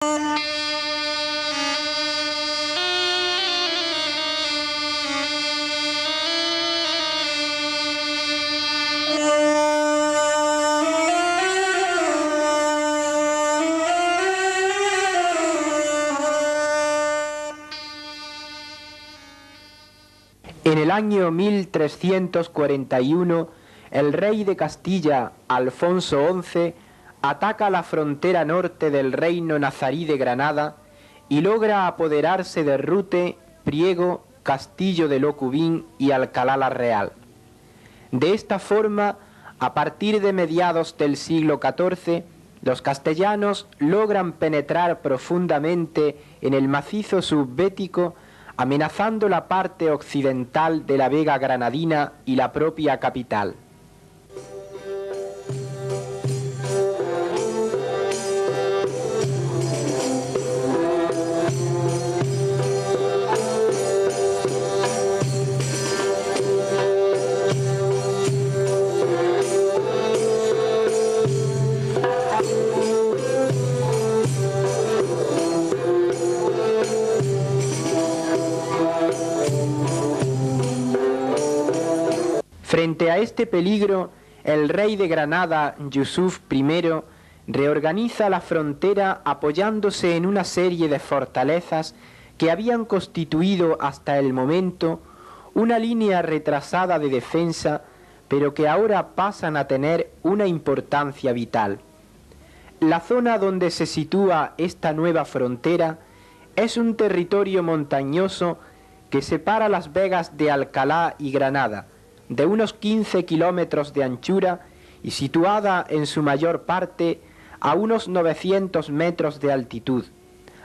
En el año 1341, el rey de Castilla, Alfonso XI, ataca la frontera norte del reino nazarí de Granada y logra apoderarse de Rute, Priego, Castillo de Locubín y Alcalá la Real. De esta forma, a partir de mediados del siglo XIV, los castellanos logran penetrar profundamente en el macizo subbético, amenazando la parte occidental de la Vega granadina y la propia capital. Frente a este peligro, el rey de Granada, Yusuf I, reorganiza la frontera apoyándose en una serie de fortalezas que habían constituido hasta el momento una línea retrasada de defensa, pero que ahora pasan a tener una importancia vital. La zona donde se sitúa esta nueva frontera es un territorio montañoso que separa las vegas de Alcalá y Granada, de unos 15 kilómetros de anchura y situada en su mayor parte a unos 900 metros de altitud,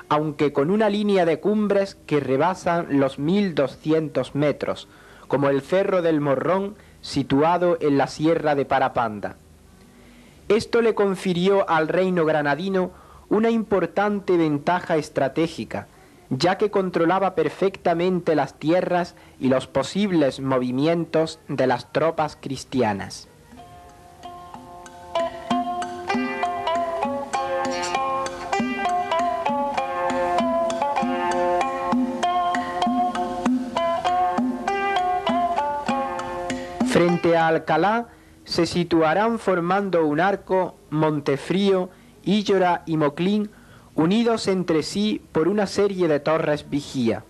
aunque con una línea de cumbres que rebasan los 1200 metros, como el Cerro del Morrón, situado en la Sierra de Parapanda. Esto le confirió al reino granadino una importante ventaja estratégica, ya que controlaba perfectamente las tierras y los posibles movimientos de las tropas cristianas. Frente a Alcalá se situarán formando un arco Montefrío, Íllora y Moclín, unidos entre sí por una serie de torres vigía.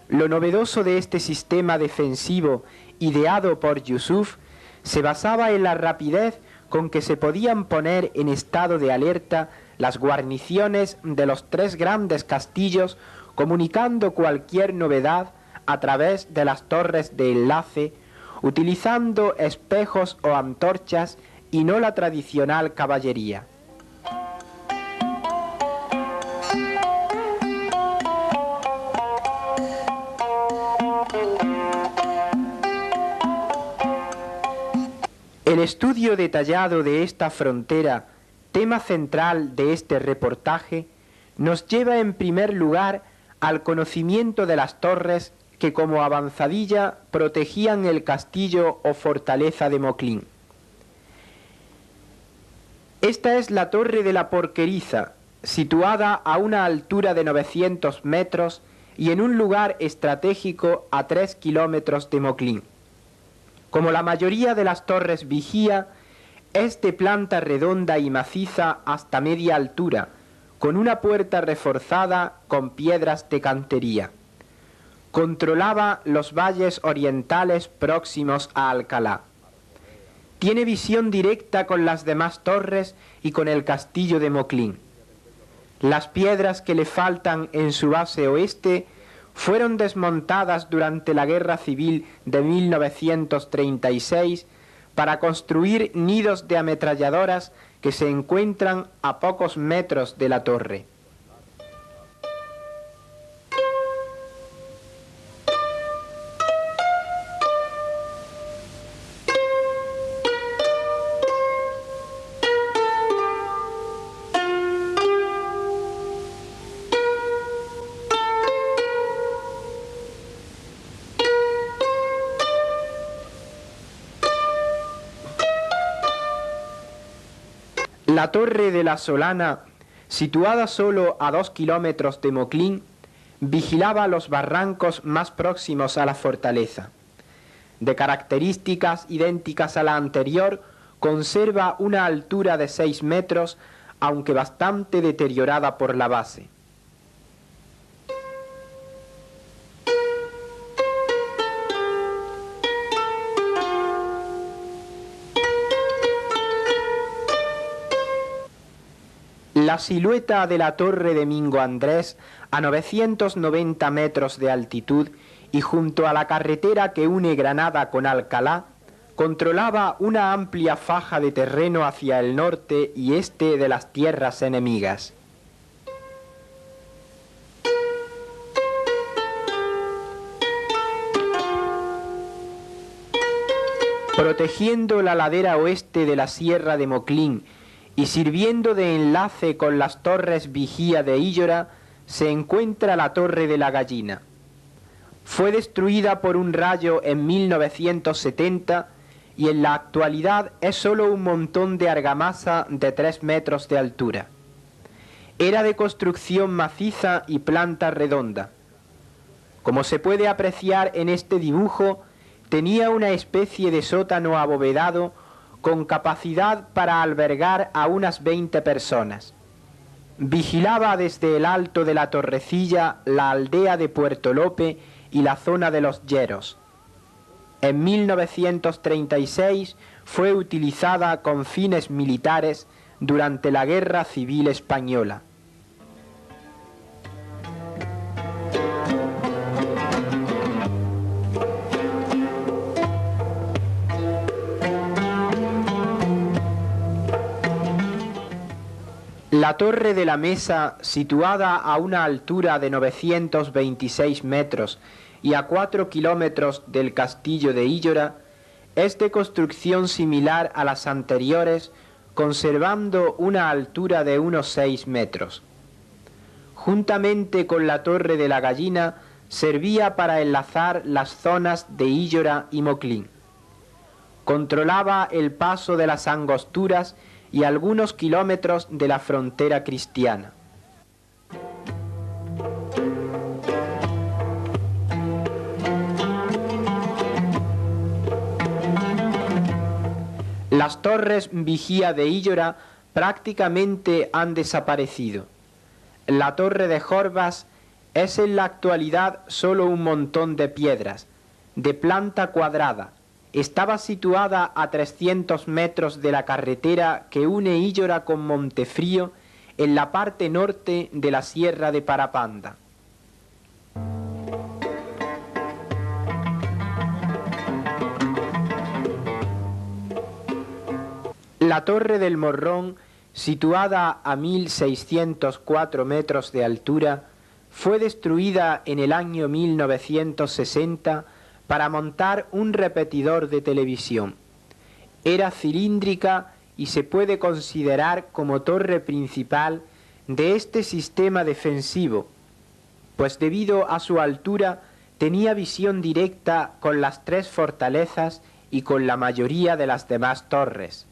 Lo novedoso de este sistema defensivo ideado por Yusuf se basaba en la rapidez con que se podían poner en estado de alerta las guarniciones de los tres grandes castillos, comunicando cualquier novedad a través de las torres de enlace, utilizando espejos o antorchas y no la tradicional caballería. El estudio detallado de esta frontera, tema central de este reportaje, nos lleva en primer lugar al conocimiento de las torres que como avanzadilla protegían el castillo o fortaleza de Moclín. Esta es la Torre de la Porqueriza, situada a una altura de 900 metros y en un lugar estratégico a 3 kilómetros de Moclín. Como la mayoría de las torres vigía, es de planta redonda y maciza hasta media altura, con una puerta reforzada con piedras de cantería. Controlaba los valles orientales próximos a Alcalá. Tiene visión directa con las demás torres y con el castillo de Moclín. Las piedras que le faltan en su base oeste fueron desmontadas durante la Guerra Civil de 1936 para construir nidos de ametralladoras que se encuentran a pocos metros de la torre. La Torre de la Solana situada solo a 2 kilómetros de Moclín, vigilaba los barrancos más próximos a la fortaleza. De características idénticas a la anterior, conserva una altura de 6 metros, aunque bastante deteriorada por la base. La silueta de la torre de Mingo Andrés, a 990 metros de altitud y junto a la carretera que une Granada con Alcalá, controlaba una amplia faja de terreno hacia el norte y este de las tierras enemigas. Protegiendo la ladera oeste de la Sierra de Moclín y sirviendo de enlace con las torres Vigía de Íllora, se encuentra la Torre de la Gallina. Fue destruida por un rayo en 1970 y en la actualidad es solo un montón de argamasa de 3 metros de altura. Era de construcción maciza y planta redonda. Como se puede apreciar en este dibujo, tenía una especie de sótano abovedado con capacidad para albergar a unas 20 personas. Vigilaba desde el alto de la Torrecilla la aldea de Puerto Lope y la zona de los Lleros. En 1936 fue utilizada con fines militares durante la Guerra Civil Española. La Torre de la Mesa, situada a una altura de 926 metros y a 4 kilómetros del castillo de Íllora, es de construcción similar a las anteriores, conservando una altura de unos 6 metros. Juntamente con la Torre de la Gallina, servía para enlazar las zonas de Íllora y Moclín. Controlaba el paso de las Angosturas y algunos kilómetros de la frontera cristiana. Las torres Vigía de Íllora prácticamente han desaparecido. La torre de Jorbas es en la actualidad solo un montón de piedras, de planta cuadrada. Estaba situada a 300 metros de la carretera que une Íllora con Montefrío en la parte norte de la Sierra de Parapanda. La Torre del Morrón, situada a 1604 metros de altura, fue destruida en el año 1960 para montar un repetidor de televisión. Era cilíndrica y se puede considerar como torre principal de este sistema defensivo, pues debido a su altura tenía visión directa con las 3 fortalezas y con la mayoría de las demás torres.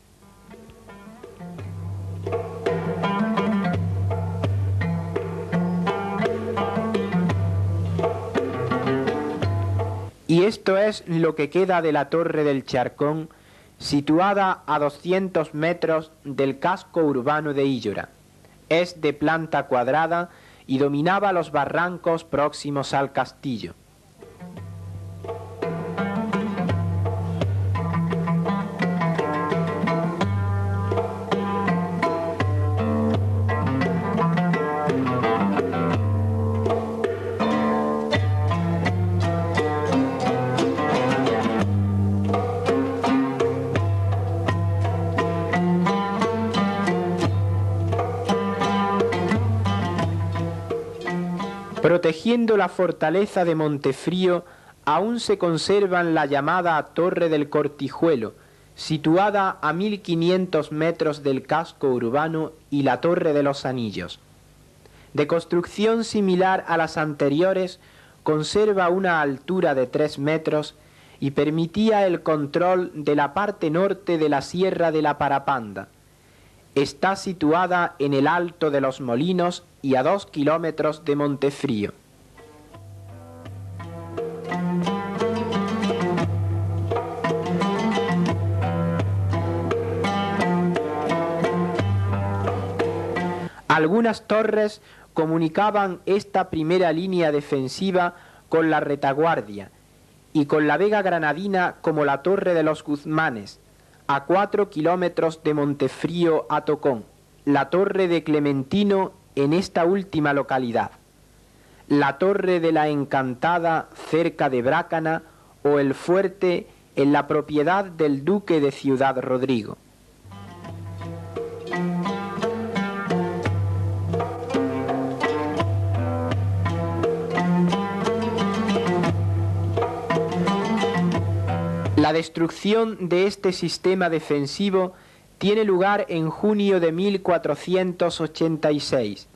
Y esto es lo que queda de la Torre del Charcón, situada a 200 metros del casco urbano de Íllora. Es de planta cuadrada y dominaba los barrancos próximos al castillo. Protegiendo la fortaleza de Montefrío, aún se conservan la llamada Torre del Cortijuelo, situada a 1500 metros del casco urbano, y la Torre de los Anillos. De construcción similar a las anteriores, conserva una altura de 3 metros y permitía el control de la parte norte de la Sierra de la Parapanda. Está situada en el Alto de los Molinos y a 2 kilómetros de Montefrío. Algunas torres comunicaban esta primera línea defensiva con la retaguardia y con la vega granadina como la Torre de los Guzmanes, a 4 kilómetros de Montefrío a Tocón, la Torre de Clementino en esta última localidad, la Torre de la Encantada cerca de Brácana o el fuerte en la propiedad del duque de Ciudad Rodrigo. La destrucción de este sistema defensivo tiene lugar en junio de 1486.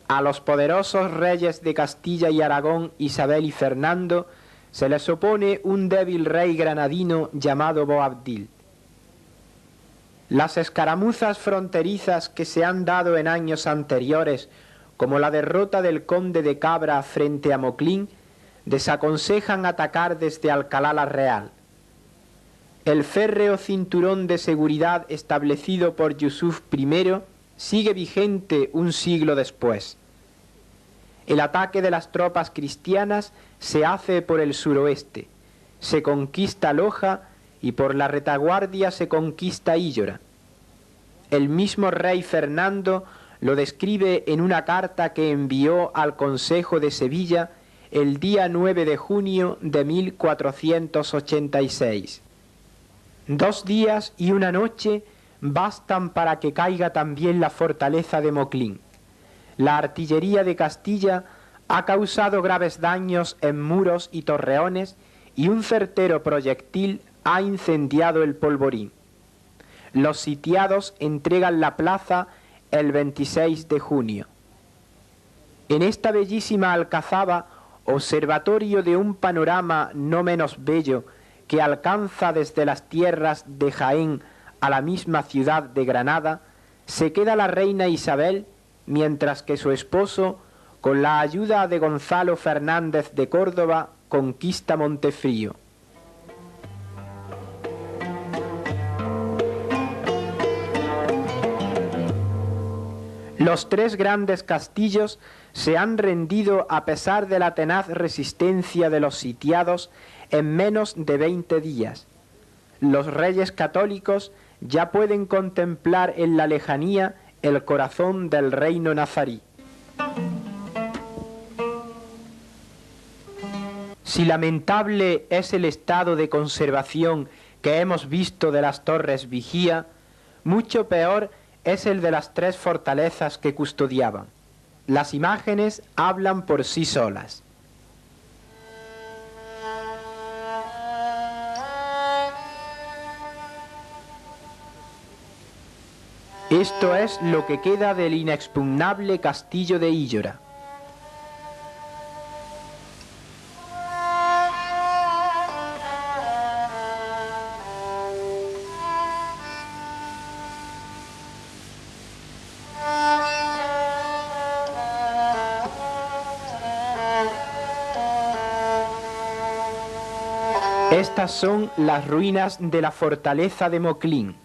A los poderosos reyes de Castilla y Aragón, Isabel y Fernando, se les opone un débil rey granadino llamado Boabdil. Las escaramuzas fronterizas que se han dado en años anteriores, como la derrota del conde de Cabra frente a Moclín, desaconsejan atacar desde Alcalá la Real. El férreo cinturón de seguridad establecido por Yusuf I sigue vigente un siglo después. El ataque de las tropas cristianas se hace por el suroeste, se conquista Loja y por la retaguardia se conquista Íllora. El mismo rey Fernando lo describe en una carta que envió al Consejo de Sevilla el día 9 de junio de 1486. 2 días y una noche bastan para que caiga también la fortaleza de Moclín. La artillería de Castilla ha causado graves daños en muros y torreones y un certero proyectil ha incendiado el polvorín. Los sitiados entregan la plaza el 26 de junio. En esta bellísima alcazaba, observatorio de un panorama no menos bello que alcanza desde las tierras de Jaén a la misma ciudad de Granada, se queda la reina Isabel, mientras que su esposo, con la ayuda de Gonzalo Fernández de Córdoba, conquista Montefrío. Los 3 grandes castillos se han rendido a pesar de la tenaz resistencia de los sitiados en menos de 20 días. Los reyes católicos ya pueden contemplar en la lejanía el corazón del reino nazarí. Si lamentable es el estado de conservación que hemos visto de las torres vigía, mucho peor es el de las 3 fortalezas que custodiaban. Las imágenes hablan por sí solas. Esto es lo que queda del inexpugnable castillo de Íllora. Estas son las ruinas de la fortaleza de Moclín.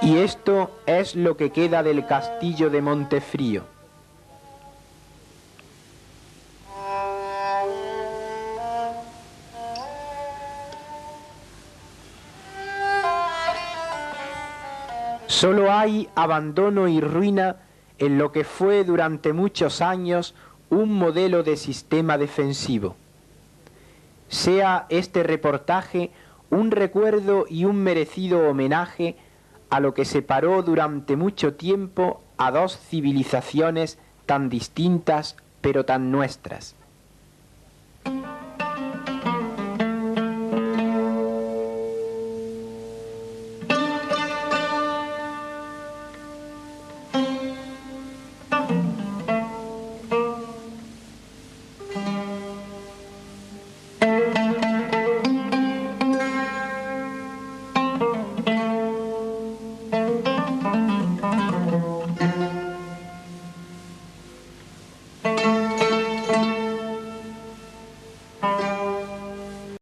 Y esto es lo que queda del castillo de Montefrío. Solo hay abandono y ruina en lo que fue durante muchos años un modelo de sistema defensivo. Sea este reportaje un recuerdo y un merecido homenaje a lo que separó durante mucho tiempo a dos civilizaciones tan distintas pero tan nuestras.